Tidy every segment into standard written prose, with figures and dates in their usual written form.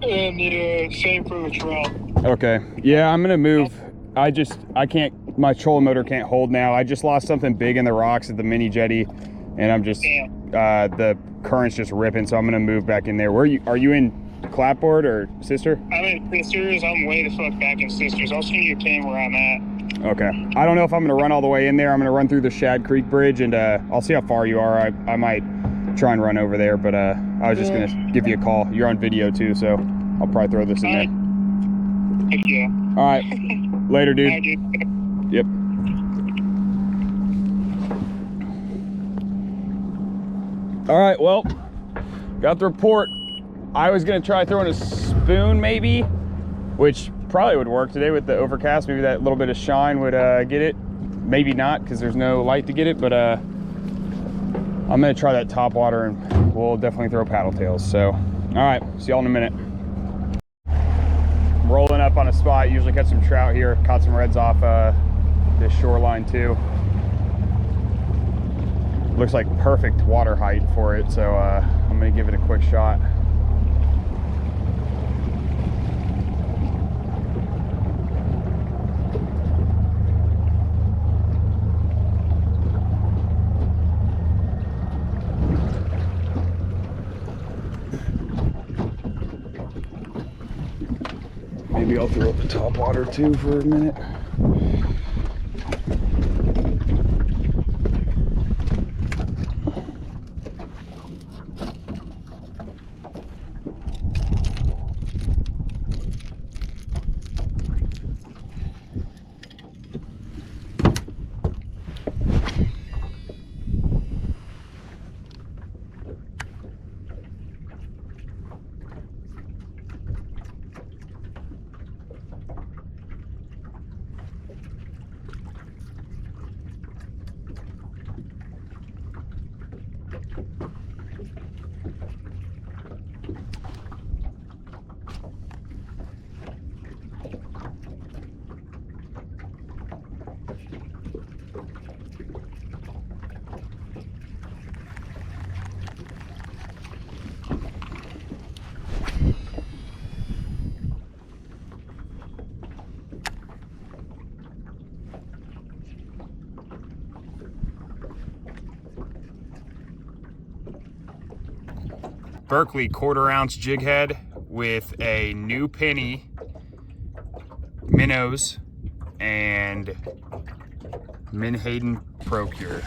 And same for the trout. Okay. Yeah, I'm gonna move. I can't, my trolling motor can't hold now. I just lost something big in the rocks at the mini jetty, and I'm just, the current's just ripping, so I'm gonna move back in there. Are you in Clapboard or Sister? I'm in Sisters. I'm way the fuck back in Sisters. I'll send you a cam where I'm at. Okay. I don't know if I'm gonna run all the way in there. I'm gonna run through the Shad Creek Bridge, and I'll see how far you are. I might try and run over there, but I was just gonna give you a call. You're on video too, so I'll probably throw this in there. Heck yeah. All right. Later, dude. All right, dude. Yep. All right, well, got the report. I was gonna try throwing a spoon maybe, which probably would work today with the overcast. Maybe that little bit of shine would get it. Maybe not, because there's no light to get it, but I'm gonna try that top water, and we'll definitely throw paddle tails. So, all right, see y'all in a minute. I'm rolling up on a spot, usually catch some trout here. Caught some reds off this shoreline too. Looks like perfect water height for it, so I'm gonna give it a quick shot. Maybe I'll throw up the top water too for a minute. Berkeley 1/4 ounce jig head with a new penny, minnows, and Menhaden Procure.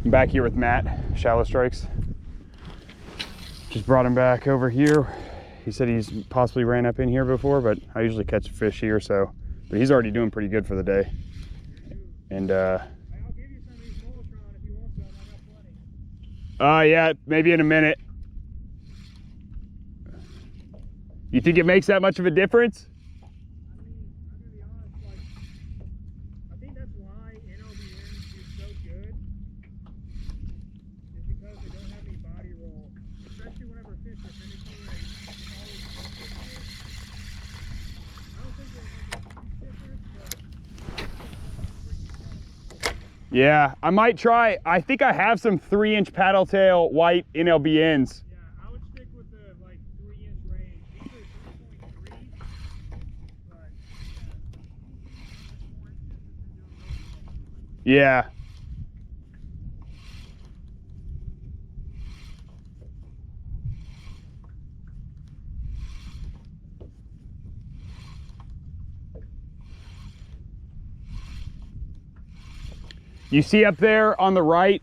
I'm back here with Matt, Shallow Strikes. Just brought him back over here. He said he's possibly ran up in here before, but I usually catch fish here, so But he's already doing pretty good for the day. And I'll give you some of these Molotron if you want some. I got plenty. yeah, maybe in a minute. You think it makes that much of a difference? I mean, I'm gonna be honest, like, I think that's why NLBN is so good, is because they don't have any body roll, especially whenever fish are finicky and always focus on it. I don't think it'll make a huge difference, but Yeah, I might try. I think I have some 3-inch paddle tail white NLBNs. yeah, I would stick with the like 3-inch range. These are 3.3, but yeah, 4 inches has been doing really well. Yeah. You see up there on the right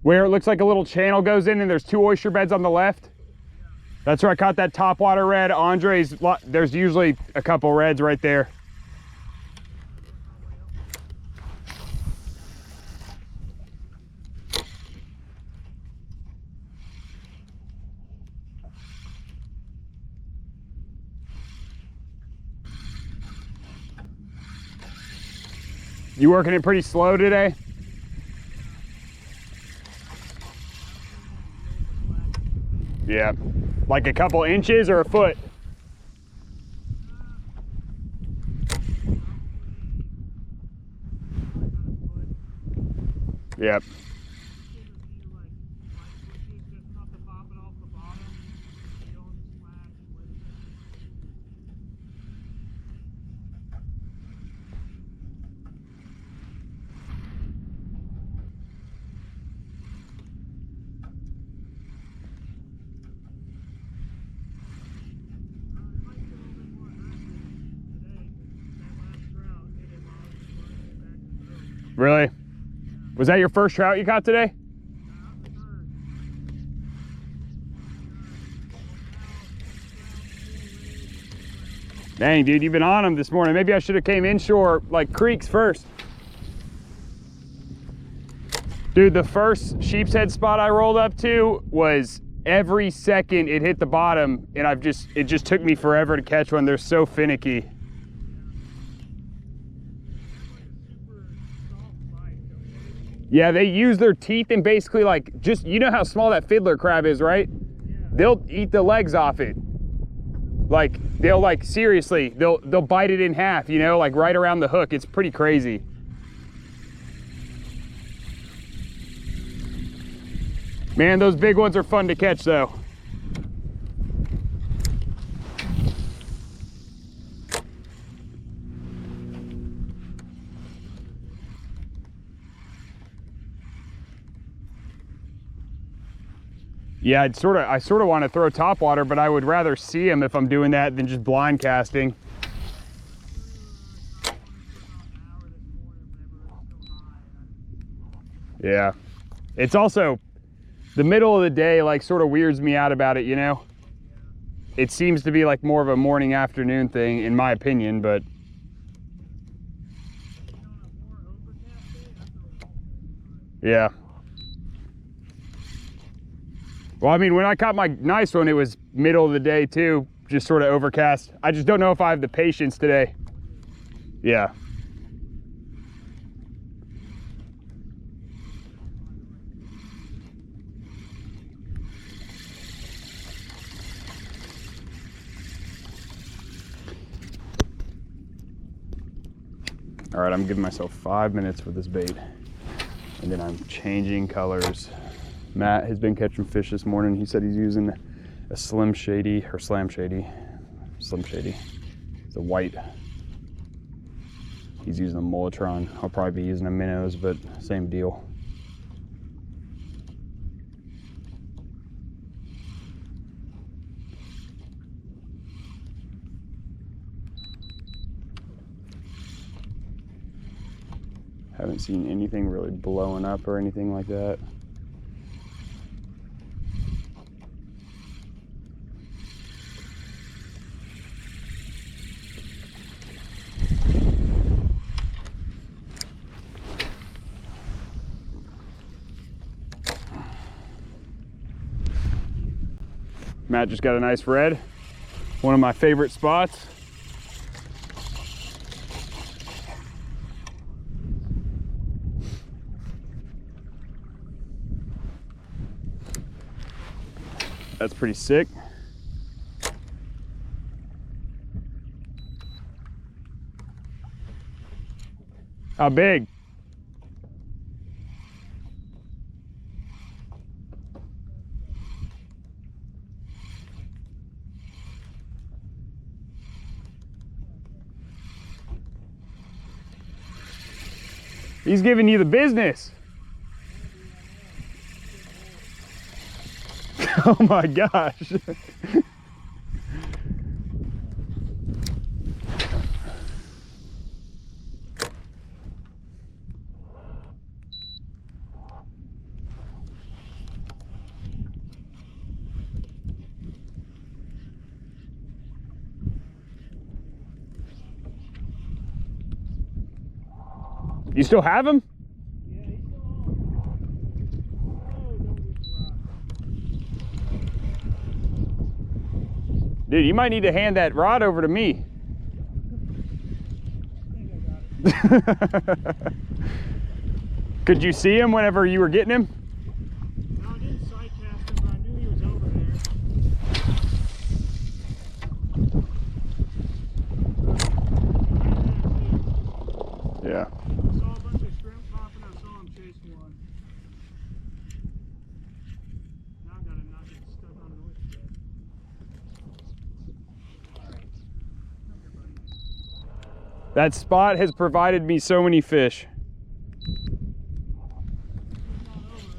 where it looks like a little channel goes in and there's 2 oyster beds on the left? That's where I caught that topwater red. Andre's, there's usually a couple reds right there. You working it pretty slow today? Yeah, like a couple inches or a foot? Yep. Really? Was that your first trout you caught today? Dang, dude, you've been on them this morning. Maybe I should have came inshore, like creeks first. Dude, the first sheep's head spot I rolled up to was every second it hit the bottom, and it just took me forever to catch one. They're so finicky. Yeah, they use their teeth and basically like, just, you know how small that fiddler crab is, right? Yeah. They'll eat the legs off it. Like, they'll like, seriously, they'll bite it in half, you know, like right around the hook. It's pretty crazy. Man, those big ones are fun to catch though. Yeah, I sort of want to throw topwater, but I would rather see them if I'm doing that than just blind casting. Yeah, it's also the middle of the day, like, sort of weirds me out about it, you know? It seems to be like more of a morning afternoon thing, in my opinion, but yeah. Well, I mean, when I caught my nice one, it was middle of the day too, just sort of overcast. I just don't know if I have the patience today. Yeah. All right, I'm giving myself 5 minutes with this bait, and then I'm changing colors. Matt has been catching fish this morning. He said he's using a Slim Shady. It's a white. He's using a Molotron. I'll probably be using a minnows, but same deal. Haven't seen anything really blowing up or anything like that. Matt just got a nice red. One of my favorite spots. That's pretty sick. How big? He's giving you the business. Oh my gosh. You still have him? Yeah, he's still on. Oh, don't lose the rod. Dude, you might need to hand that rod over to me. I think I got it. Could you see him whenever you were getting him? No, I didn't sight cast him, but I knew he was over there. Yeah. I saw a bunch of shrimp popping. I saw him chase one. Now I gotta not get stuck on an oyster bed. Come here, buddy. That spot has provided me so many fish. He's not over.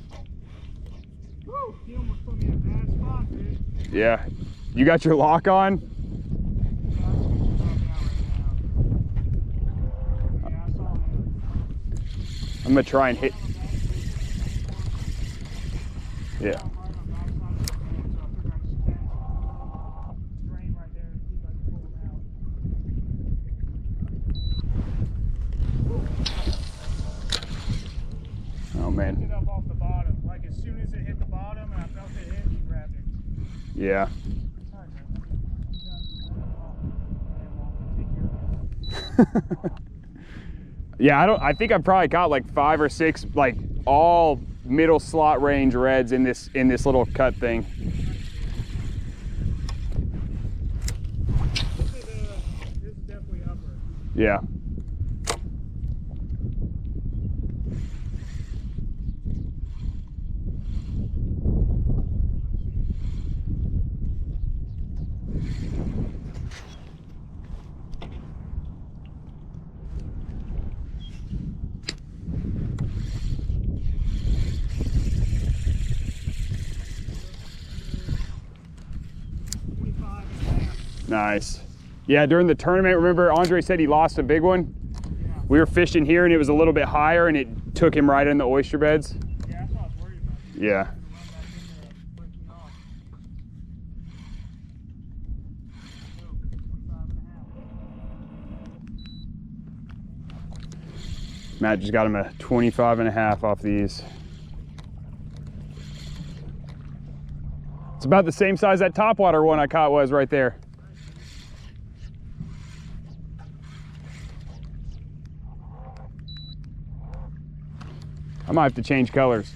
Woo! He almost put me in a bad spot, dude. Yeah. You got your lock on? Yeah, I'll switch it back out right now. Yeah, I saw him. I'm gonna try and hit. Yeah. Oh man. It up off the bottom. Like as soon as it hit the bottom and I felt it hit, he grabbed it. Yeah. Sorry, man. Yeah, I think I've probably got like 5 or 6 like all middle slot range reds in this little cut thing. This is definitely upper. Yeah. Nice. Yeah, during the tournament, remember Andre said he lost a big one? Yeah. We were fishing here and it was a little bit higher and it took him right in the oyster beds. Yeah, that's what I was worried about. Yeah. Matt just got him a 25.5 off these. It's about the same size that topwater one I caught was right there. I might have to change colors.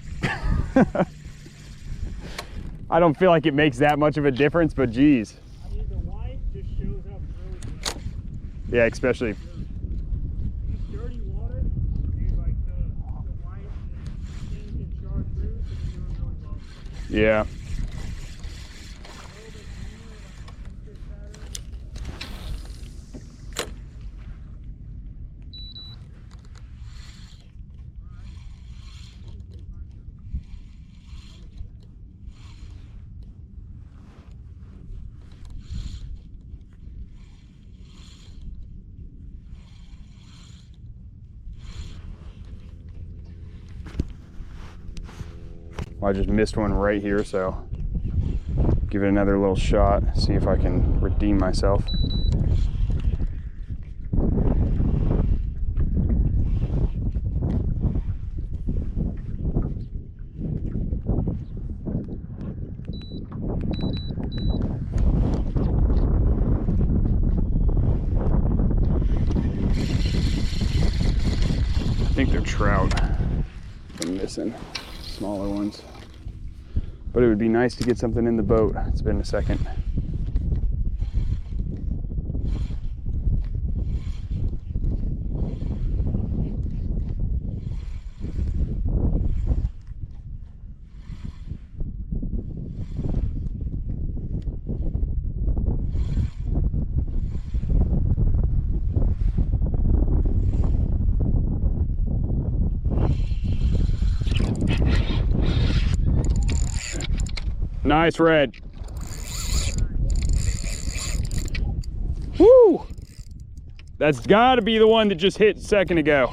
I don't feel like it makes that much of a difference, but geez. I mean, the white just shows up really good. Yeah, especially. It's dirty water, dude, like the white and things can charge through, so they're doing really well. Yeah. A little bit cleaner, like the insect pattern. Well, I just missed one right here, so give it another little shot, see if I can redeem myself. think they're trout. I'm missing smaller ones. But it would be nice to get something in the boat. It's been a second. Nice red. Woo! That's gotta be the one that just hit a second ago.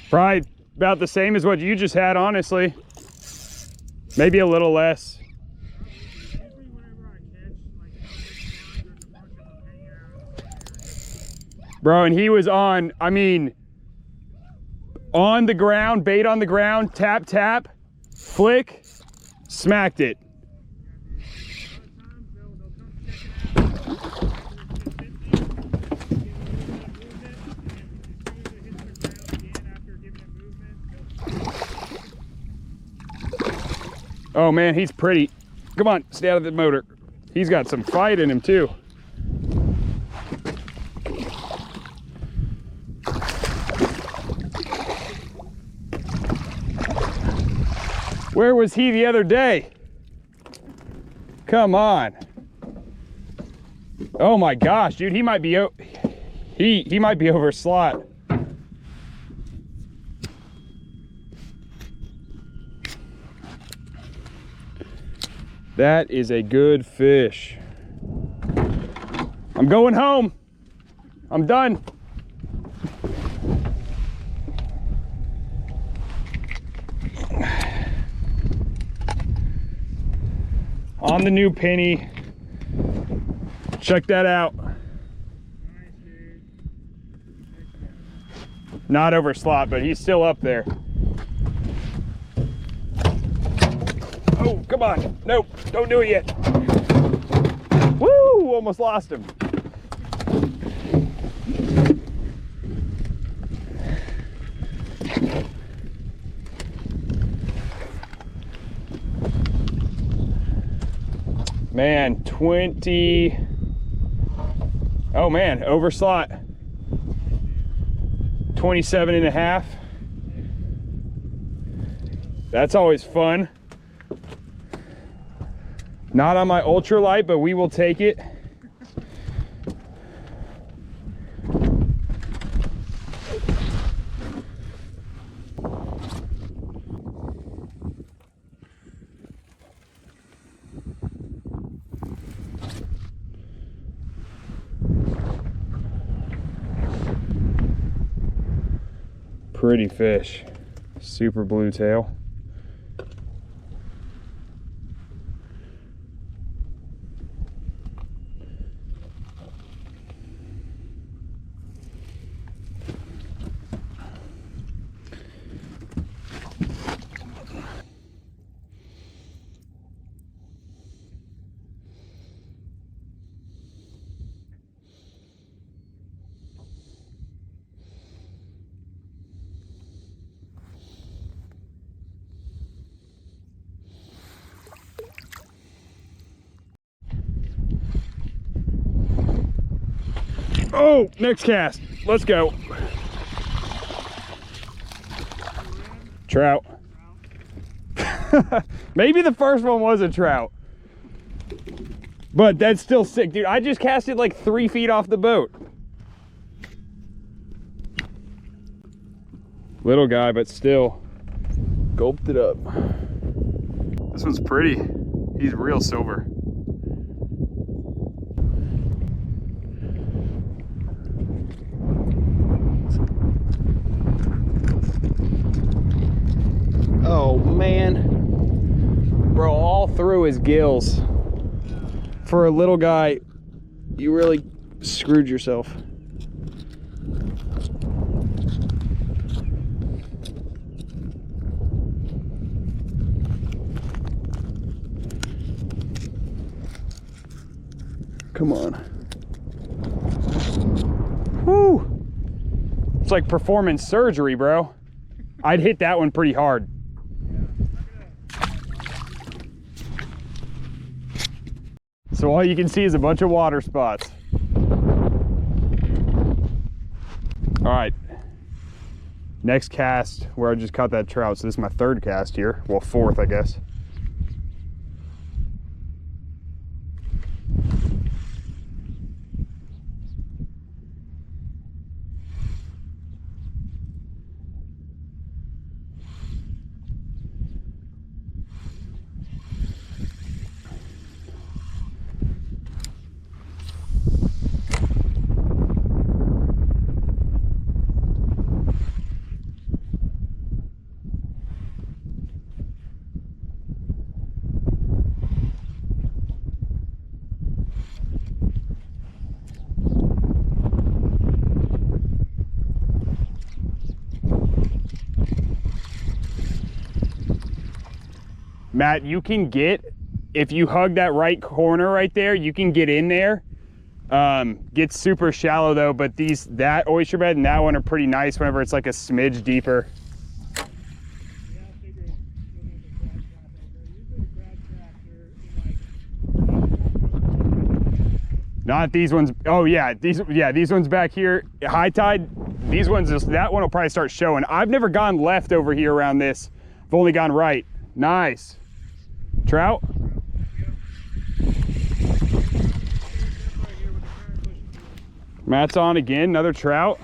Probably about the same as what you just had, honestly. Maybe a little less. Bro, and he was on, I mean, on the ground, bait on the ground, tap, tap, flick, smacked it. Oh man, he's pretty. Come on, stay out of the motor. He's got some fight in him too. Where was he the other day? Come on. Oh my gosh, dude, he might be he might be over slot. That is a good fish. I'm going home. I'm done. On the new penny. Check that out. Not over slot, but he's still up there. Oh, come on. Nope, don't do it yet. Woo, almost lost him. Man, 20. Oh man, over slot. 27 and a half. That's always fun. Not on my ultralight, but we will take it. Pretty fish. Super blue tail. Oh, next cast. Let's go. Trout. Maybe the first one was a trout. But that's still sick, dude. I just cast it like 3 feet off the boat. Little guy, but still gulped it up. This one's pretty. He's real silver. Oh man, bro, all through his gills. For a little guy, you really screwed yourself. Come on. Whoo! It's like performance surgery, bro. I'd hit that one pretty hard. So all you can see is a bunch of water spots. All right. Next cast where I just caught that trout. So this is my third cast here. Well, fourth, I guess. Matt, you can get, if you hug that right corner right there, you can get in there. Gets super shallow though, but that oyster bed and that one are pretty nice whenever it's like a smidge deeper. Yeah, I figured looking at the crab trap over there. Usually the crab traps are in like Not these ones. Oh yeah, these ones back here, high tide. These ones, that one will probably start showing. I've never gone left over here around this. I've only gone right. Nice. Trout? Matt's on again, another trout.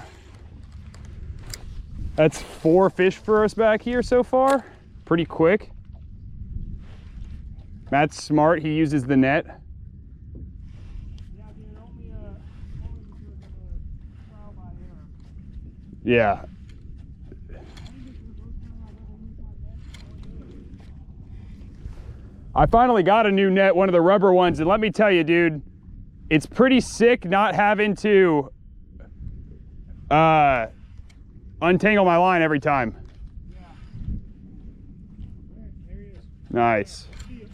That's 4 fish for us back here so far. Pretty quick. Matt's smart, he uses the net. Yeah, dude, only trial by error. Yeah. I finally got a new net, one of the rubber ones, and let me tell you, dude, it's pretty sick not having to untangle my line every time. Yeah. Right, there he is. Nice. See ya.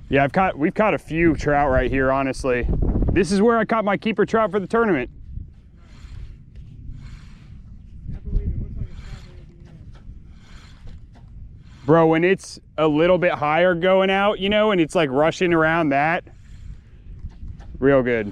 Yeah, we've caught a few trout right here, honestly. This is where I caught my keeper trout for the tournament. Can't believe it. Looks like it's probably at the end. Bro, when it's a little bit higher going out, you know, and it's like rushing around that, real good.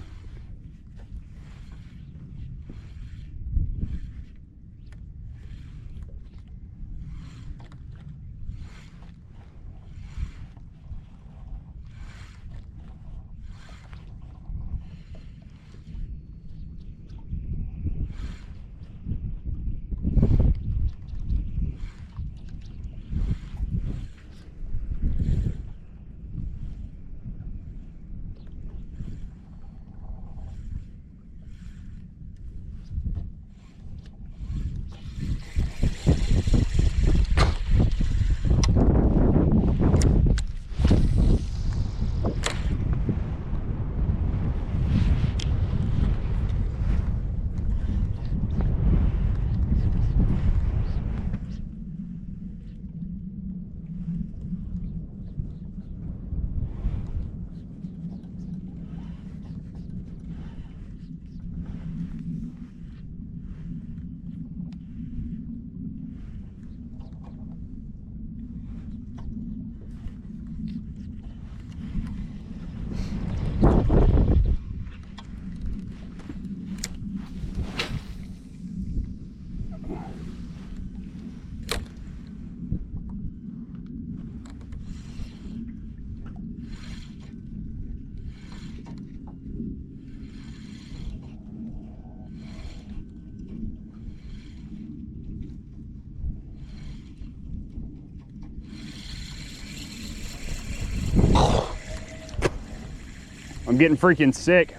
I'm getting freaking sick.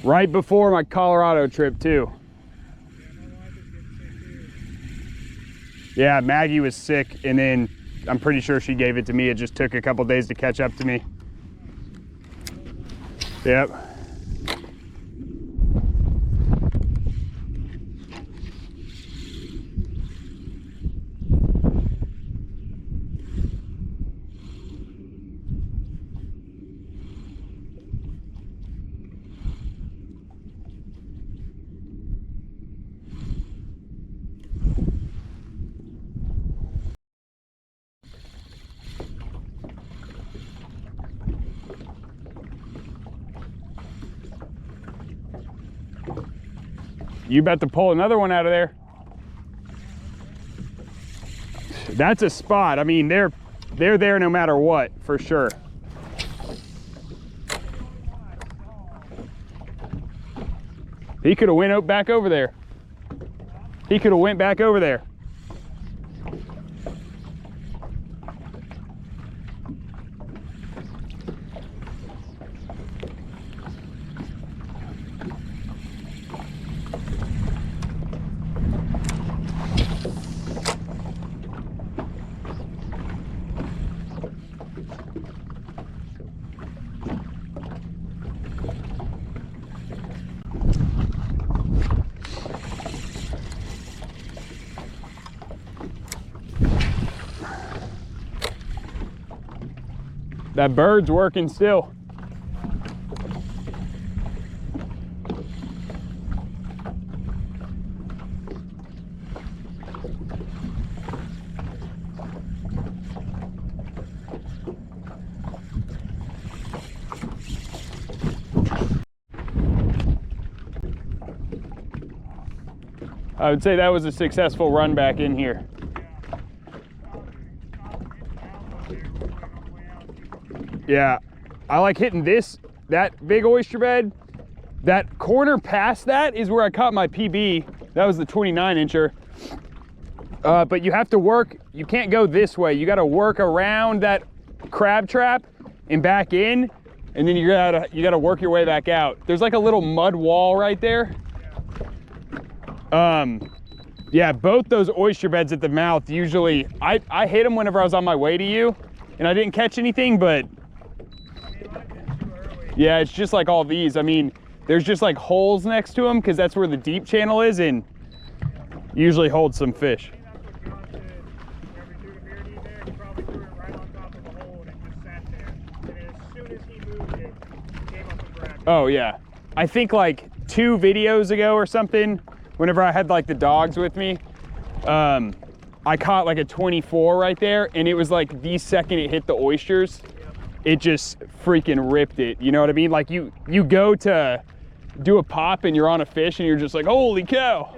Right before my Colorado trip too. Yeah, my wife is getting sick Yeah, Maggie was sick, and then I'm pretty sure she gave it to me. It just took a couple days to catch up to me. Yep. You bet to pull another one out of there. That's a spot. I mean, they're there no matter what, for sure. He could have went back over there. He could have went back over there. That bird's working still. I would say that was a successful run back in here. Yeah, I like hitting that big oyster bed. That corner past that is where I caught my PB. That was the 29-incher. But you have to work, you can't go this way. You gotta work around that crab trap and back in, and then you gotta work your way back out. There's like a little mud wall right there. Yeah, both those oyster beds at the mouth, usually, I hit them whenever I was on my way to you, and I didn't catch anything, but yeah, it's just like all these. I mean, there's just like holes next to them because that's where the deep channel is, and usually holds some fish. Oh yeah, I think like 2 videos ago or something, whenever I had like the dogs with me, I caught like a 24 right there, and it was like the second it hit the oysters, it just freaking ripped it. You know what I mean? Like you go to do a pop and you're on a fish and you're just like, holy cow.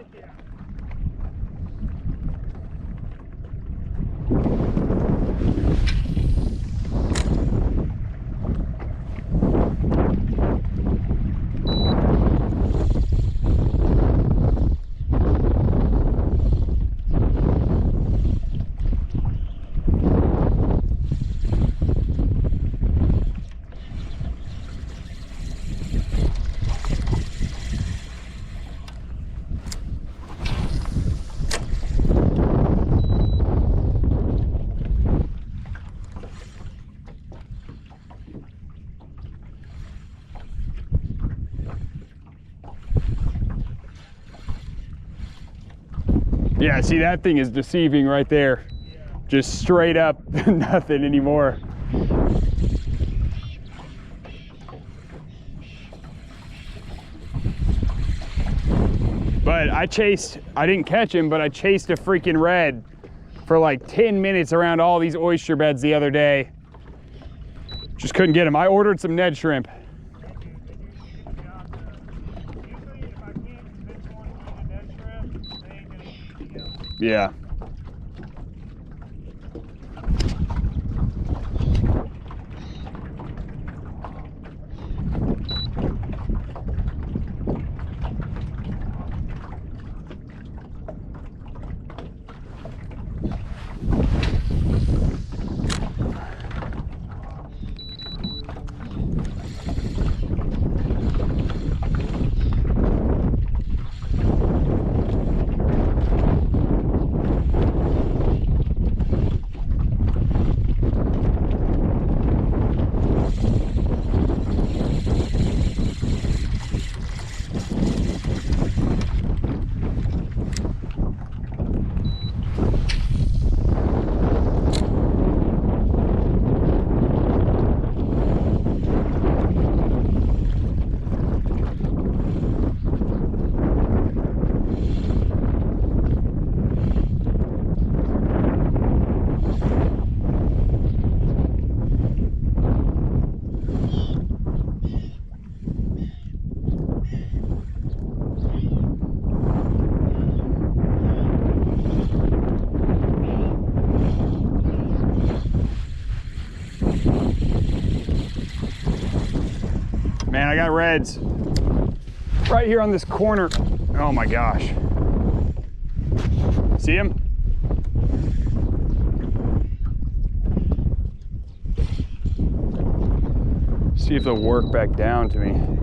Yeah, see, that thing is deceiving right there. Yeah. Just straight up nothing anymore. But I didn't catch him, but I chased a freaking red for like 10 minutes around all these oyster beds the other day. Just couldn't get him. I ordered some Ned shrimp. Yeah. I got reds right here on this corner. Oh my gosh. See him? See if they'll work back down to me.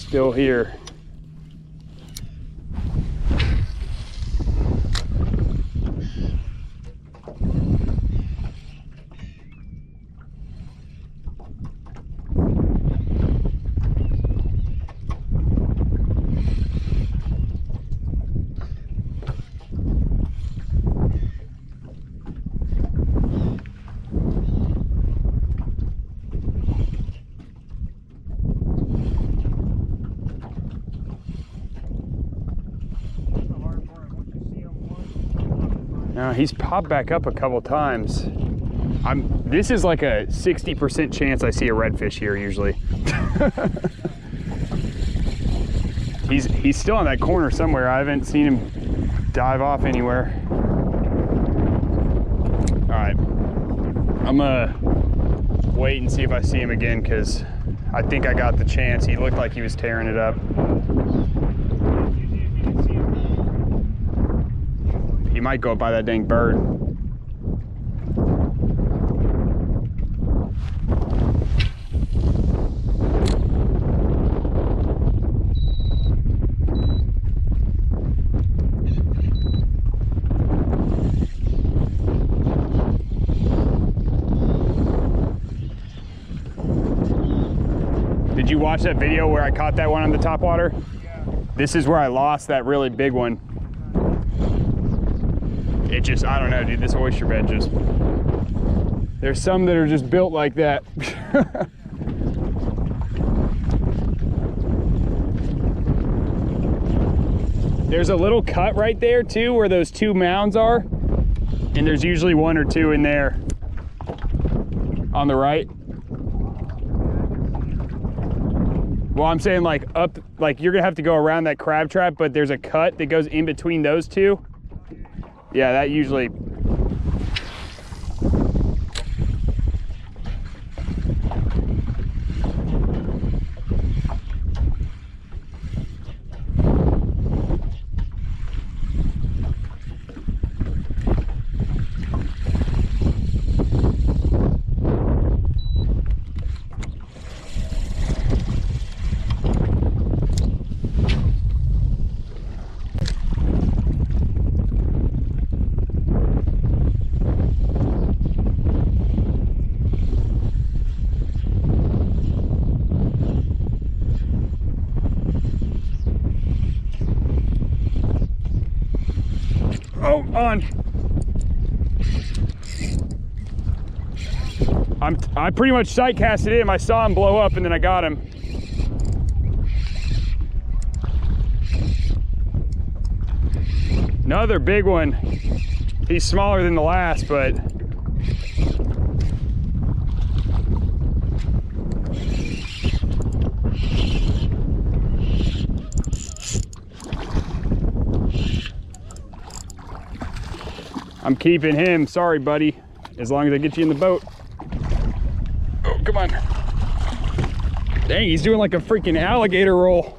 Still here. He's popped back up a couple times. This is like a 60% chance I see a redfish here usually. He's still in that corner somewhere. I haven't seen him dive off anywhere. All right, I'm gonna wait and see if I see him again because I think I got the chance. He looked like he was tearing it up. He might go up by that dang bird. Did you watch that video where I caught that one on the top water? Yeah. This is where I lost that really big one. It just, I don't know, dude, this oyster bed just, there's some that are just built like that. There's a little cut right there too where those two mounds are, and there's usually one or two in there on the right. Well, I'm saying like up, like you're gonna have to go around that crab trap, but there's a cut that goes in between those two. Yeah, that usually. Oh, on. I pretty much sight casted him. I saw him blow up and then I got him. Another big one. He's smaller than the last, but I'm keeping him. Sorry, buddy. As long as I get you in the boat. Oh, come on. Dang, he's doing like a freaking alligator roll.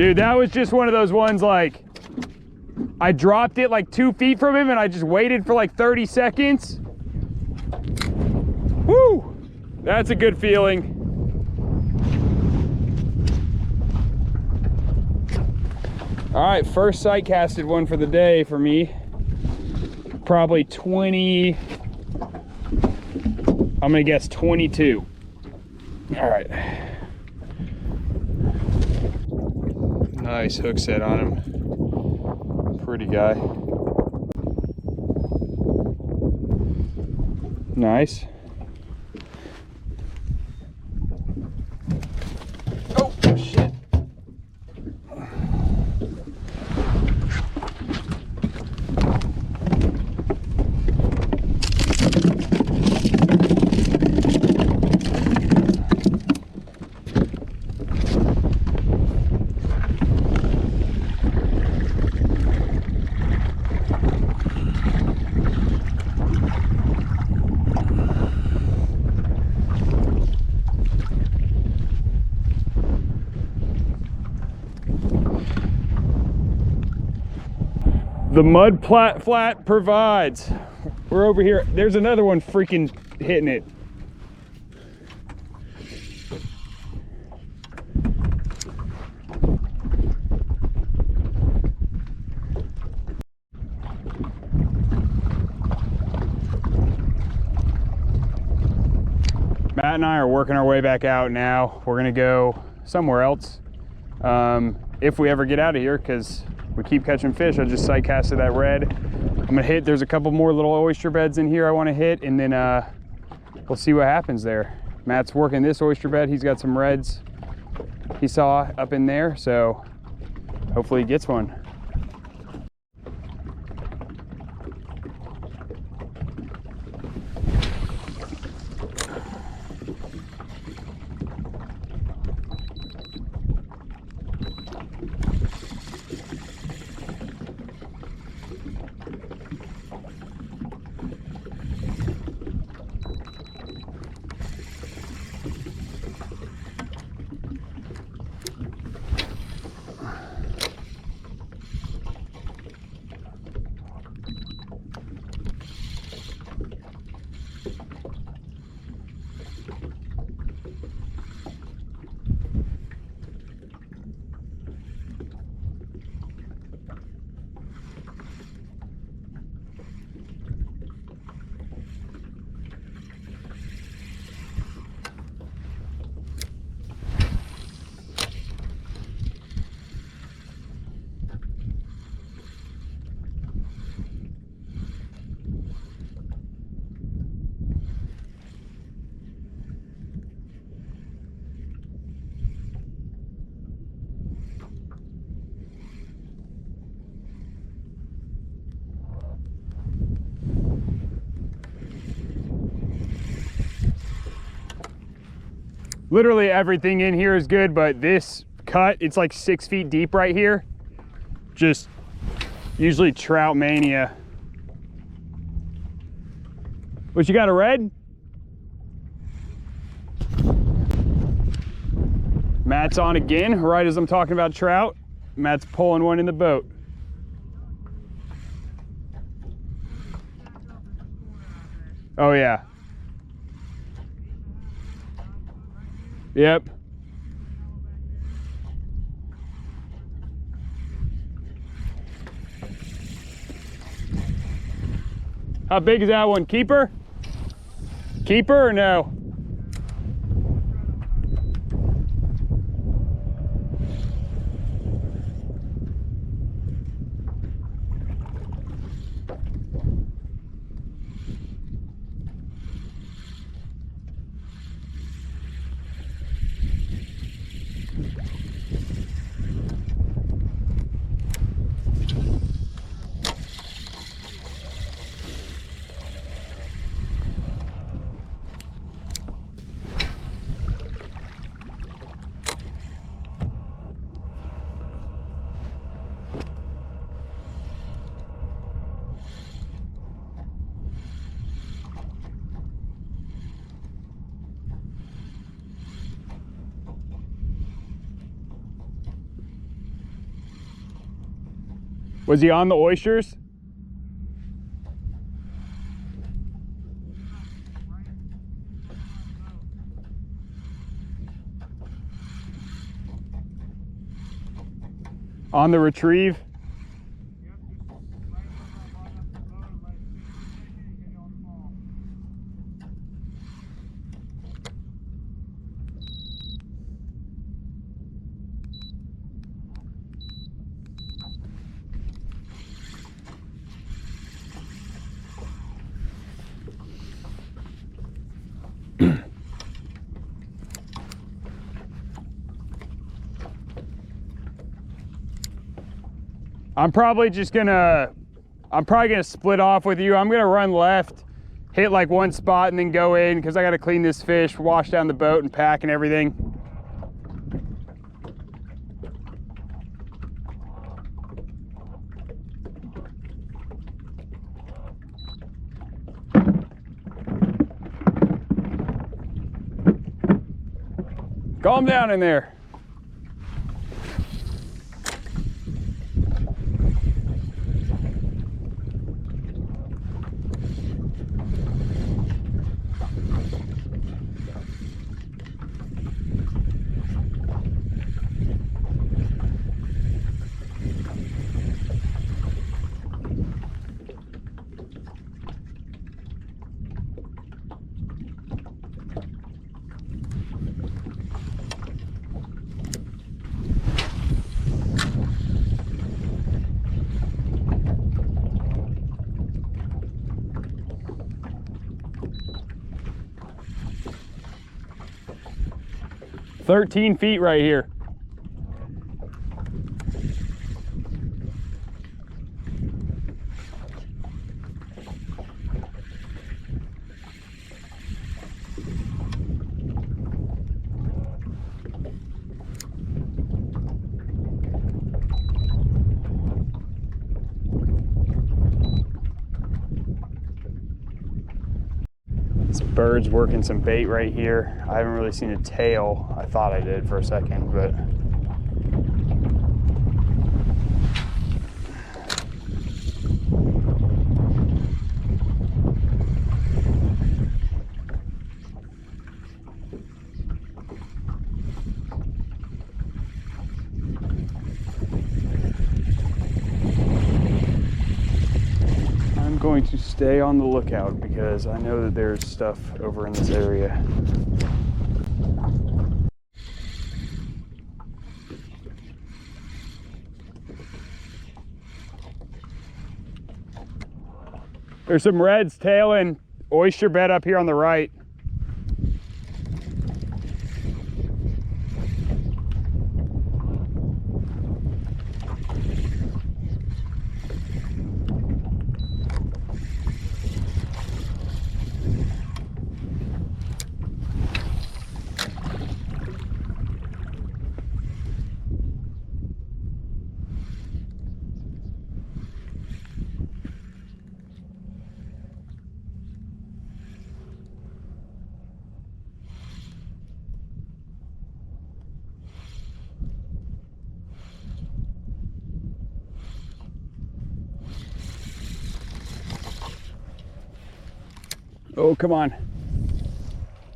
Dude, that was just one of those ones like, I dropped it like 2 feet from him and I just waited for like 30 seconds. Woo! That's a good feeling. All right, first sight casted one for the day for me. Probably 20, I'm gonna guess 22. All right. Nice hook set on him. Pretty guy. Nice. Oh, shit. The mud flat provides. We're over here. There's another one freaking hitting it. Matt and I are working our way back out now. We're gonna go somewhere else if we ever get out of here, because we keep catching fish. I just sight casted that red. I'm gonna hit, there's a couple more little oyster beds in here I wanna hit, and then we'll see what happens there. Matt's working this oyster bed. He's got some reds he saw up in there, so hopefully he gets one. Literally everything in here is good, but this cut, it's like 6 feet deep right here. Just usually trout mania. What, you got a red? Matt's on again, right as I'm talking about trout. Matt's pulling one in the boat. Oh yeah. Yep. How big is that one? Keeper? Keeper or no? Was he on the oysters? On the retrieve? Yep, just right over on line up the boat and let it sit for a second and get it on the ball. I'm probably gonna split off with you. I'm gonna run left, hit like one spot and then go in because I gotta clean this fish, wash down the boat and pack and everything. Calm down in there. "13 feet right here." This bird's working some bait right here. I haven't really seen a tail. I thought I did for a second, but I'm going to stay on the lookout because I know that there's stuff over in this area. There's some reds tailing oyster bed up here on the right. Oh, come on.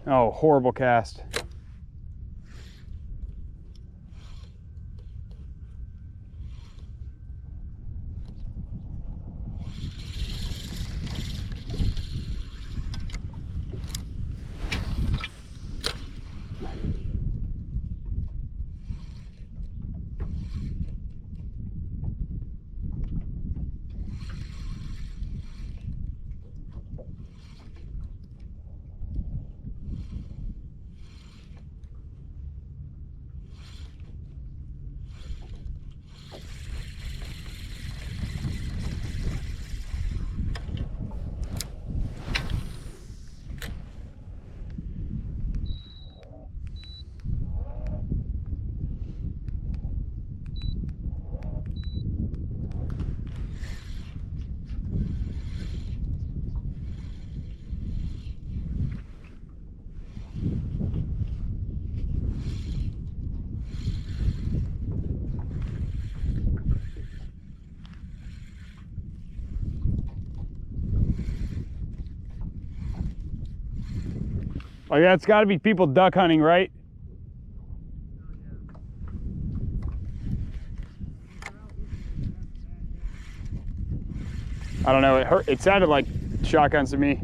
Oh, horrible cast. Like that's got to be people duck hunting, right? I don't know. It hurt. It sounded like shotguns to me.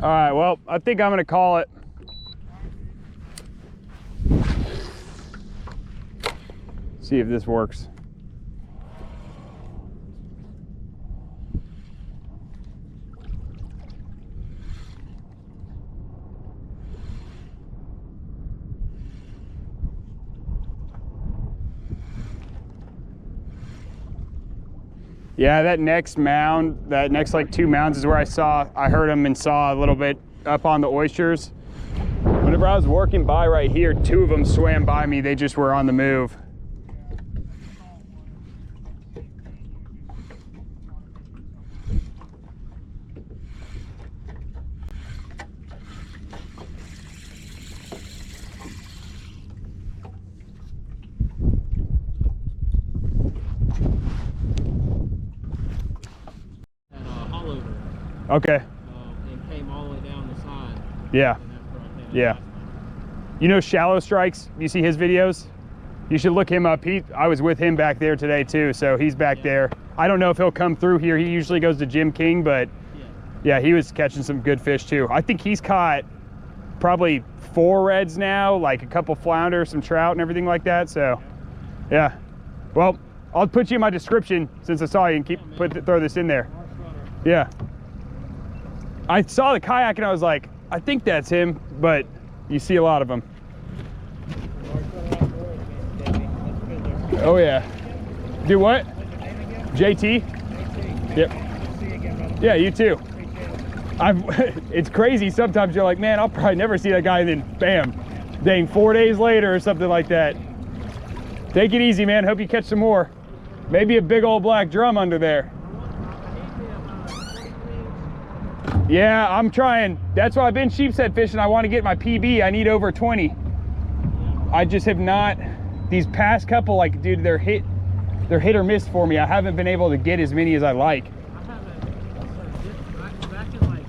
All right, well, I think I'm gonna call it. See if this works. Yeah, that next mound, that next like 2 mounds is where I heard him and saw a little bit up on the oysters. Whenever I was working by right here, 2 of them swam by me. They just were on the move. Okay. And came all the way down the side. Yeah. Yeah. You know Shallow Strikes? You see his videos? You should look him up. I was with him back there today too, so he's back there. I don't know if he'll come through here. He usually goes to Jim King, but yeah, he was catching some good fish too. I think he's caught probably 4 reds now, like a couple flounder, some trout and everything like that, so yeah. Well, I'll put you in my description since I saw you and throw this in there. Yeah. I saw the kayak and I was like, I think that's him, but you see a lot of them. Oh yeah. Do what? JT? Yep. Yeah, you too. It's crazy. Sometimes you're like, man, I'll probably never see that guy, and then bam, dang, 4 days later or something like that. Take it easy, man. Hope you catch some more. Maybe a big old black drum under there. Yeah, I'm trying. That's why I've been sheepshead fishing. I want to get my PB. I need over 20. I just have not. These past couple, like, dude, they're hit or miss for me. I haven't been able to get as many as I like. I haven't. Back in like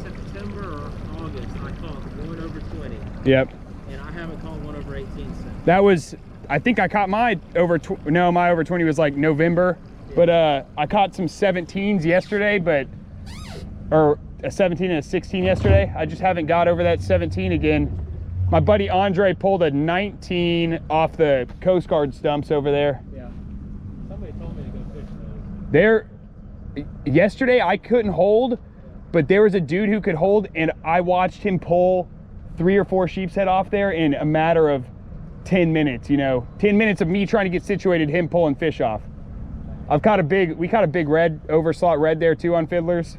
September or August, I caught one over 20. Yep. And I haven't caught one over 18 since. That was, I think I caught my over 20 was like November. Yeah. But I caught some 17s yesterday, or a 17 and a 16 yesterday. I just haven't got over that 17 again. My buddy Andre pulled a 19 off the Coast Guard stumps over there. Yeah. Somebody told me to go fish those. Yesterday I couldn't hold, but there was a dude who could hold, and I watched him pull 3 or 4 sheepshead off there in a matter of 10 minutes, 10 minutes of me trying to get situated, him pulling fish off. We caught a big red, overslot red there too on Fiddlers.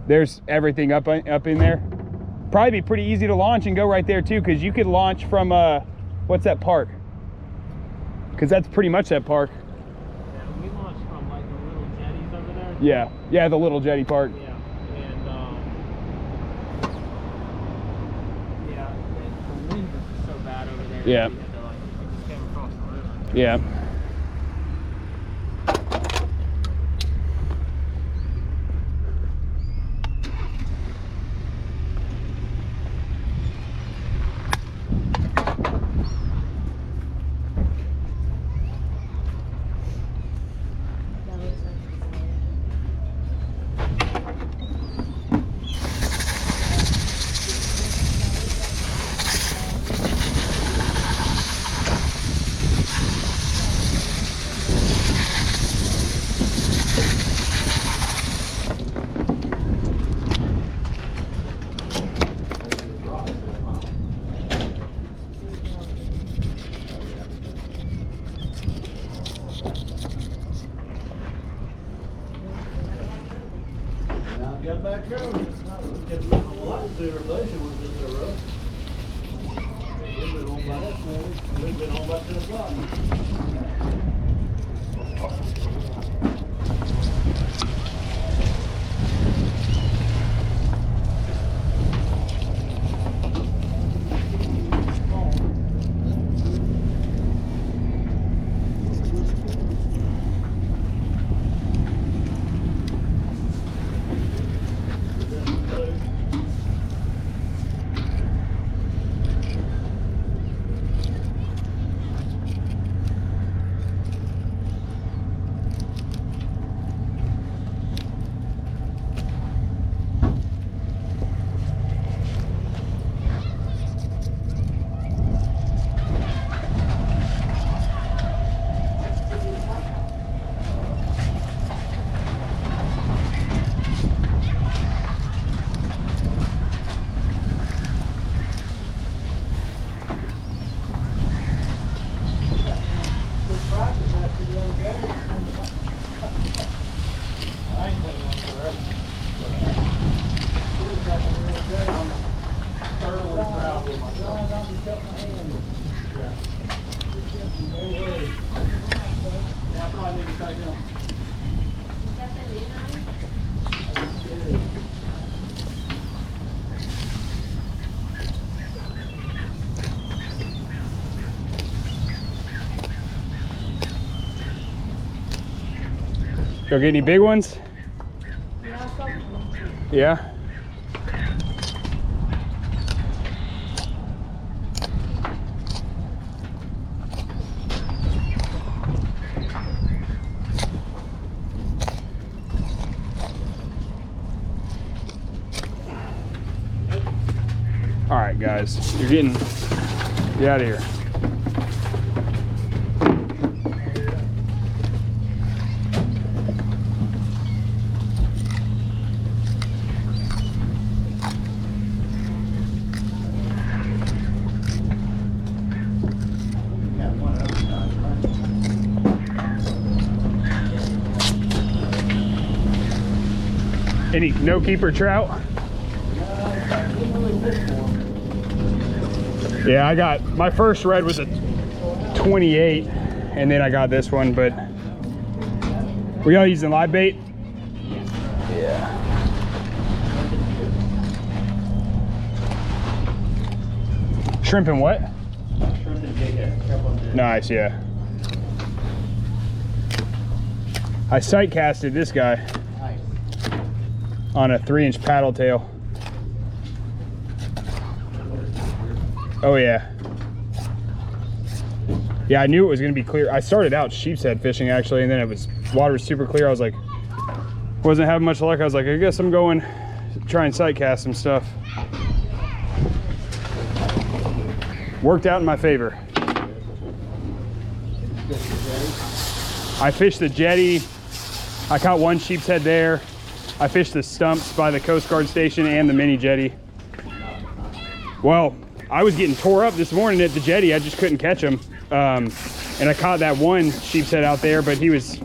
There's everything up in there. Probably be pretty easy to launch and go right there too, because you could launch from what's that park? Because that's pretty much that park. Yeah, we launched from like the little jetties over there. Yeah, the little jetty park. Yeah, and the wind was so bad over there. Yeah. We had to we just came across the river. Yeah. got back there. A lot of civilization was just a rough. We've been on by that morning. We've been on by 10 o'clock. Go get any big ones? Yeah. All right, guys, get out of here. Any no keeper trout? Yeah, I got my first red was a 28, and then I got this one. But were y'all using live bait? Yeah. Shrimp and what? Shrimp and jig. Nice, yeah. I sight casted this guy on a 3-inch paddle tail. Oh yeah. Yeah, I knew it was gonna be clear. I started out sheep's head fishing actually, and then it was water was super clear. I was like, wasn't having much luck. I was like, I guess I'm going to try and sight cast some stuff. Worked out in my favor. I fished the jetty. I caught one sheep's head there. I fished the stumps by the Coast Guard station and the mini jetty. Well, I was getting tore up this morning at the jetty. I just couldn't catch him. And I caught that one sheep's head out there, but he was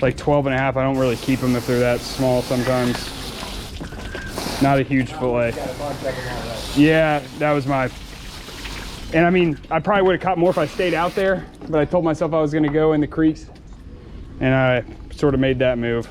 like 12 and a half. I don't really keep them if they're that small sometimes. Not a huge fillet. Yeah, that was my, and I mean, I probably would have caught more if I stayed out there, but I told myself I was gonna go in the creeks, and I sort of made that move.